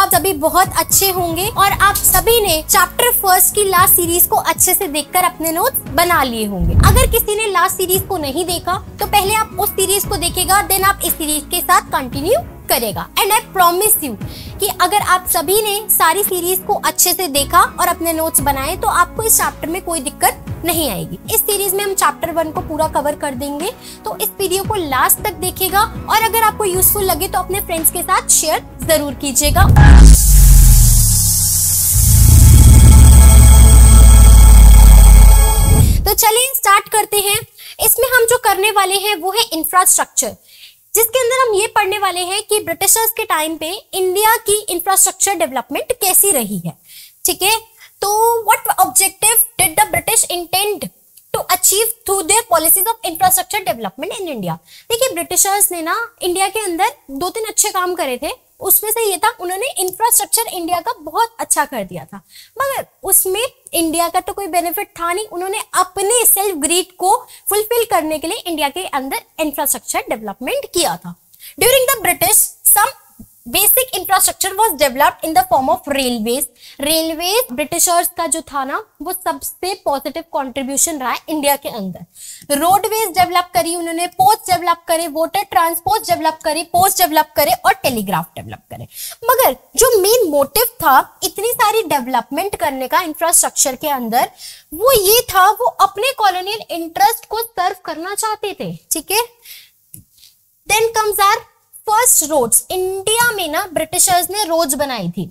आप सभी बहुत अच्छे होंगे और आप सभी ने चैप्टर फर्स्ट की लास्ट सीरीज को अच्छे से देखकर अपने नोट्स बना लिए होंगे। अगर किसी ने लास्ट सीरीज को नहीं देखा तो पहले आप उस सीरीज को देखेगा, देन आप इस सीरीज के साथ कंटिन्यू करेगा। एंड आई प्रॉमिस यू कि अगर आप सभी ने सारी सीरीज को अच्छे से देखा और अपने नोट्स बनाए तो आपको इस चैप्टर में कोई दिक्कत नहीं आएगी। इस सीरीज में हम चैप्टर 1 को पूरा कवर कर देंगे, तो इस वीडियो को लास्ट तक देखिएगा और अगर आपको यूजफुल लगे तो अपने फ्रेंड्स के साथ शेयर जरूर कीजिएगा। तो चलिए स्टार्ट करते हैं। इसमें हम जो करने वाले हैं वो है इंफ्रास्ट्रक्चर, जिसके अंदर हम ये पढ़ने वाले हैं कि ब्रिटिशर्स के टाइम पे इंडिया की इंफ्रास्ट्रक्चर डेवलपमेंट कैसी रही है। ठीक है, तो what objective did the British intend to achieve through their policies of infrastructure development in India. देखिए, ब्रिटिशर्स ने ना इंडिया के अंदर 2-3 अच्छे काम करे थे। उसमें से ये था, उन्होंने इंफ्रास्ट्रक्चर इंडिया का बहुत अच्छा कर दिया था, मगर उसमें इंडिया का तो कोई बेनिफिट था नहीं। उन्होंने अपने सेल्फ ग्रीड को फुलफिल करने के लिए इंडिया के अंदर इंफ्रास्ट्रक्चर डेवलपमेंट किया था। During the British some basic infrastructure was developed in the form of railways. Railways Britishers का जो था ना वो सबसे पॉजिटिव कंट्रीब्यूशन रहा है इंडिया के अंदर। रोडवेज डेवलप करी उन्होंने, पोस्ट डेवलप करे, वाटर ट्रांसपोर्ट डेवलप करे, पोस्ट डेवलप करे और टेलीग्राफ डेवलप करे। मगर जो मेन मोटिव था इतनी सारी डेवलपमेंट करने का इंफ्रास्ट्रक्चर के अंदर, वो ये था, वो अपने कॉलोनियल इंटरेस्ट को सर्व करना चाहते थे। ठीक है, then comes our first roads. India में ना ब्रिटिशर्स ने रोड्स बनाई थी।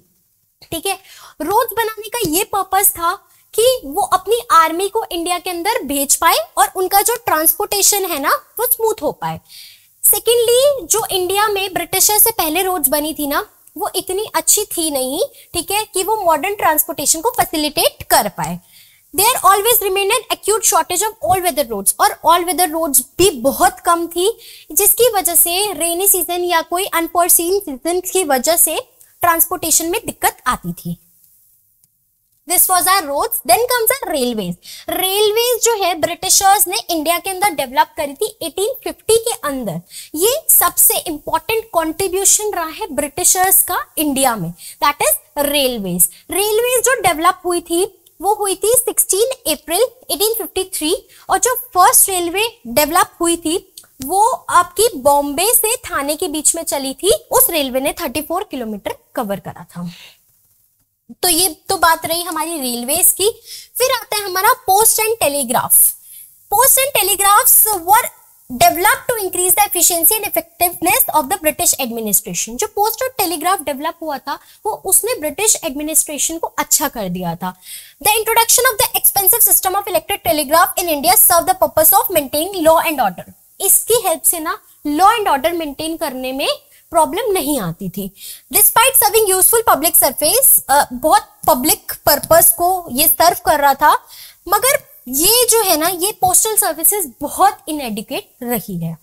ठीक है, रोड्स बनाने का ये पर्पस था कि वो अपनी आर्मी को इंडिया के अंदर भेज पाए और उनका जो ट्रांसपोर्टेशन है ना वो स्मूथ हो पाए। सेकेंडली, जो इंडिया में ब्रिटिशर से पहले रोड्स बनी थी ना वो इतनी अच्छी थी नहीं, ठीक है, कि वो मॉडर्न ट्रांसपोर्टेशन को फैसिलिटेट कर पाए। There always remained an acute shortage of all weather roads, और all weather roads भी बहुत कम थी, जिसकी वजह से रेनी सीजन या कोई अनफोर्सीन सीजन की वजह से ट्रांसपोर्टेशन में दिक्कत आती थी। This was our roads. Then comes our railways. Railways जो है ब्रिटिशर्स ने इंडिया के अंदर डेवलप करी थी 1850 के अंदर। ये सबसे इंपॉर्टेंट कंट्रीब्यूशन रहा है ब्रिटिशर्स का इंडिया में, दैट इज रेलवेज। रेलवेज जो डेवलप हुई थी वो हुई थी 16 अप्रैल 1853 और जो फर्स्ट रेलवे डेवलप हुई थी वो आपकी बॉम्बे से थाने के बीच में चली थी। उस रेलवे ने 34 किलोमीटर कवर करा था। तो ये तो बात रही हमारी रेलवेज की। फिर आता है हमारा post and telegraph. Post and telegraphs were develop to increase the efficiency and effectiveness of the British administration. जो पोस्ट और टेलीग्राफ डेवलप हुआ था वो उसने ब्रिटिश एडमिनिस्ट्रेशन को अच्छा कर दिया था। The introduction of the expensive system of electric telegraph in India serve the purpose of maintaining law and order. इसकी हेल्प से ना लॉ एंड ऑर्डर मेंटेन करने में प्रॉब्लम नहीं आती थी। Despite serving useful public service, बहुत पब्लिक पर्पस को ये सर्व कर रहा था, मगर ये जो है ना ये पोस्टल सर्विसेज बहुत इनएडिक्वेट रही है।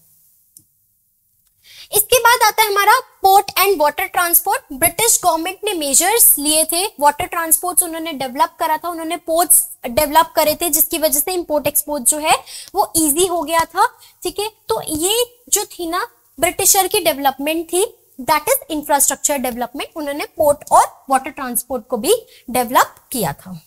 इसके बाद आता है हमारा port and water transport. British government ने मेजर्स लिए थे, वाटर ट्रांसपोर्ट उन्होंने डेवलप करा था, उन्होंने पोर्ट्स डेवलप करे थे, जिसकी वजह से इंपोर्ट एक्सपोर्ट जो है वो इजी हो गया था। ठीक है, तो ये जो थी ना ब्रिटिशर की डेवलपमेंट थी, दैट इज इंफ्रास्ट्रक्चर डेवलपमेंट। उन्होंने पोर्ट और वाटर ट्रांसपोर्ट को भी डेवलप किया था।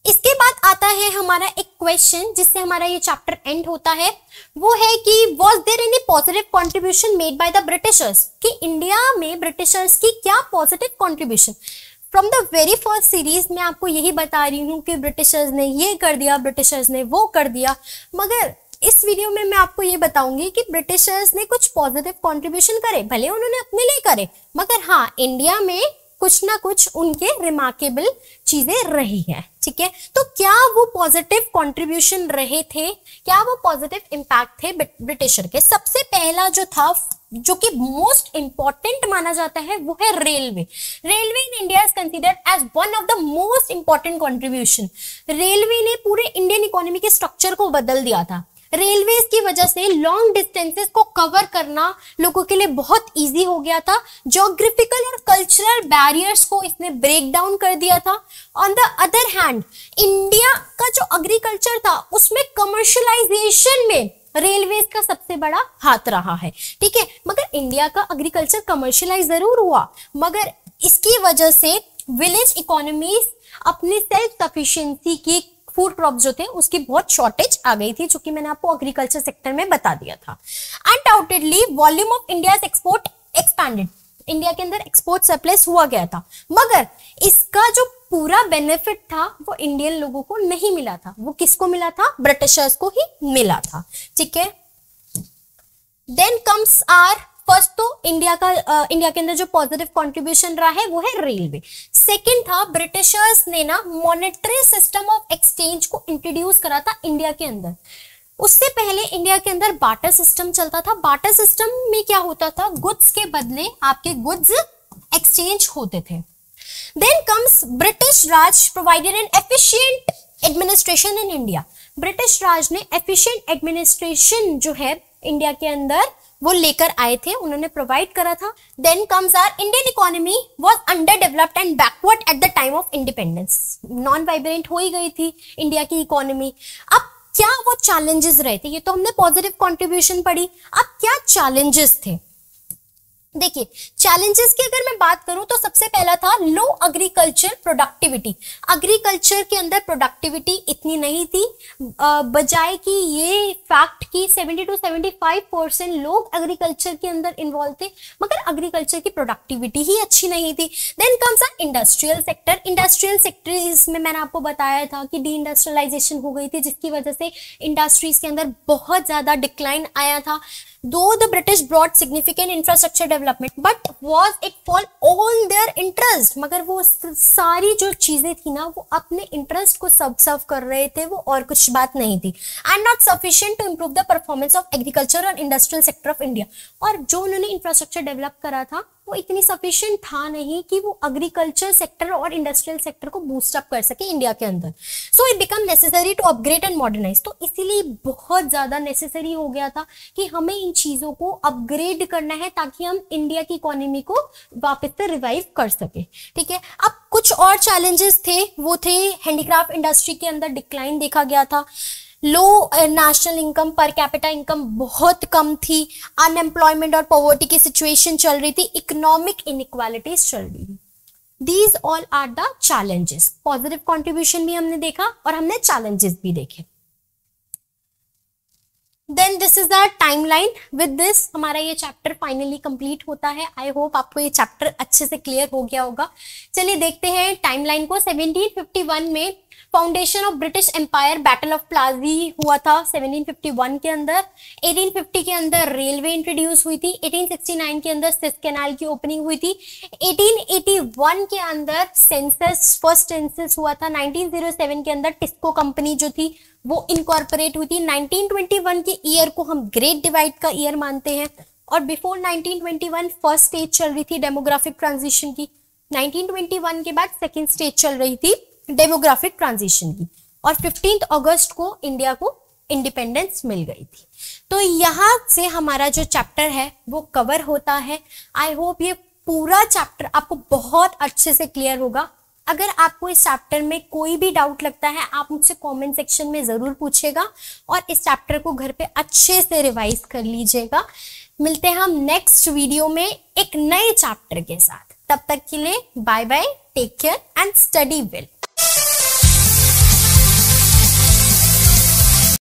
इसके बाद आता है हमारा एक क्वेश्चन जिससे हमारा ये चैप्टर एंड होता है, वो है कि was there any positive contribution made by the Britishers, कि इंडिया में ब्रिटिशर्स की क्या positive contribution. From the very first series में आपको यही बता रही हूँ कि ब्रिटिशर्स ने ये कर दिया, ब्रिटिशर्स ने वो कर दिया, मगर इस वीडियो में मैं आपको ये बताऊंगी कि ब्रिटिशर्स ने कुछ पॉजिटिव कंट्रीब्यूशन करे, भले उन्होंने अपने लिए करे, मगर हाँ इंडिया में कुछ ना कुछ उनके रिमार्केबल चीजें रही है। ठीक है, तो क्या वो पॉजिटिव कंट्रीब्यूशन रहे थे, क्या वो पॉजिटिव इंपैक्ट थे ब्रिटिशर के। सबसे पहला जो था, जो कि मोस्ट इंपॉर्टेंट माना जाता है, वो है railway. Railway in India is considered as one of the most important contribution. Railway ने पूरे इंडियन इकोनॉमी के स्ट्रक्चर को बदल दिया था। रेलवेज की वजह से लॉन्ग डिस्टेंसेस को कवर करना लोगों के लिए बहुत इजी हो गया था। ज्योग्राफिकल और कल्चरल बैरियर्स को इसने ब्रेक डाउन कर दिया था। On the other hand India का जो एग्रीकल्चर था उसमें कमर्शियलाइजेशन में रेलवेज का सबसे बड़ा हाथ रहा है, ठीक है। मगर इंडिया का एग्रीकल्चर कमर्शियलाइज जरूर हुआ, मगर इसकी वजह से विलेज इकोनॉमीज अपनी सेल्फ सफिशिएंसी की फूड क्रॉप्स जो थे उसकी बहुत शॉर्टेज आ गई थी, जो कि मैंने आपको एग्रीकल्चर सेक्टर में बता दिया था। Undoubtedly volume of India's export expanded, India के अंदर एक्सपोर्ट सरप्लस हुआ गया था, मगर इसका जो पूरा बेनिफिट था वो इंडियन लोगों को नहीं मिला था। वो किसको मिला था? ब्रिटिशर्स को ही मिला था, ठीक है। देन कम्स आर फर्स्ट, तो इंडिया के अंदर जो पॉजिटिव कंट्रीब्यूशन रहा है वो है रेलवे। सेकंड था ब्रिटिशर्स ने ना मॉनेटरी सिस्टम ऑफ एक्सचेंज को इंट्रोड्यूस करा था इंडिया के अंदर। उससे पहले इंडिया के अंदर बार्टर सिस्टम चलता था। बार्टर सिस्टम में क्या होता था? गुड्स के बदले आपके गुड्स एक्सचेंज होते थे। Then comes British Raj provided an efficient administration in India. British Raj ने एफिशिएंट एडमिनिस्ट्रेशन जो है इंडिया के अंदर वो लेकर आए थे, उन्होंने प्रोवाइड करा था। Then comes our Indian economy was under developed and backward at the time of independence. Non vibrant हो ही गई थी इंडिया की इकोनॉमी। अब क्या वो चैलेंजेस रहे थे? ये तो हमने पॉजिटिव कंट्रीब्यूशन पढ़ी, अब क्या चैलेंजेस थे? देखिए, चैलेंजेस की अगर मैं बात करूं तो सबसे पहला था लो एग्रीकल्चर प्रोडक्टिविटी। एग्रीकल्चर के अंदर प्रोडक्टिविटी इतनी नहीं थी, बजाय कि ये फैक्ट कि 70 to 75% लोग एग्रीकल्चर के अंदर इन्वॉल्व थे, मगर एग्रीकल्चर की प्रोडक्टिविटी ही अच्छी नहीं थी। Then comes industrial sector. Industrial sector इसमें मैंने आपको बताया था कि डी इंडस्ट्रियलाइजेशन हो गई थी, जिसकी वजह से इंडस्ट्रीज के अंदर बहुत ज्यादा डिक्लाइन आया था। Though the British brought significant infrastructure development, but was it for all their interest? मगर वो सारी जो चीजें थी ना वो अपने इंटरेस्ट को सर्व कर रहे थे, वो और कुछ बात नहीं थी। And not sufficient to improve the performance of agriculture and industrial sector of India। और जो उन्होंने इंफ्रास्ट्रक्चर डेवलप करा था वो इतनी सफिशिएंट था नहीं कि वो एग्रीकल्चर सेक्टर और इंडस्ट्रियल सेक्टर को बूस्ट अप कर सके इंडिया के अंदर। So it become necessary to upgrade and modernise. तो इसीलिए बहुत ज्यादा नेसेसरी हो गया था कि हमें इन चीजों को अपग्रेड करना है ताकि हम इंडिया की इकोनॉमी को वापस से रिवाइव कर सके, ठीक है। अब कुछ और चैलेंजेस थे, वो थे हैंडीक्राफ्ट इंडस्ट्री के अंदर डिक्लाइन देखा गया था, low national income, per capita income बहुत कम थी, अनएम्प्लॉयमेंट और पॉवर्टी की सिचुएशन चल रही थी, इकोनॉमिक इनइक्वालिटीज चल रही थी। These all are the challenges. Positive contribution भी हमने देखा और हमने चैलेंजेस भी देखे। Then this is the timeline. With this हमारा ये चैप्टर फाइनली कंप्लीट होता है। आई होप आपको ये चैप्टर अच्छे से क्लियर हो गया होगा। चलिए देखते हैं टाइमलाइन को। 1751 में foundation of British empire, battle of Plassey हुआ था 1751 के अंदर। 1850 के अंदर रेलवे इंट्रोड्यूस हुई थी। 1869 के अंदर स्विस कैनाल की ओपनिंग हुई थी। 1881 के अंदर सेंसस, फर्स्ट सेंसस हुआ था। 1907 के अंदर टिस्को कंपनी जो थी वो इनकॉर्पोरेट हुई थी। 1921 के ईयर को हम ग्रेट डिवाइड का ईयर मानते हैं, और बिफोर 1921 फर्स्ट स्टेज चल रही थी डेमोग्राफिक ट्रांजिशन की। 1921 के बाद सेकेंड स्टेज चल रही थी डेमोग्राफिक ट्रांजिशन की, और 15 अगस्त को इंडिया को इंडिपेंडेंस मिल गई थी। तो यहाँ से हमारा जो चैप्टर है वो कवर होता है। आई होप ये पूरा चैप्टर आपको बहुत अच्छे से क्लियर होगा। अगर आपको इस चैप्टर में कोई भी डाउट लगता है आप मुझसे कमेंट सेक्शन में जरूर पूछेगा, और इस चैप्टर को घर पे अच्छे से रिवाइज कर लीजिएगा। मिलते हैं हम नेक्स्ट वीडियो में एक नए चैप्टर के साथ। तब तक के लिए bye bye, take care and study well.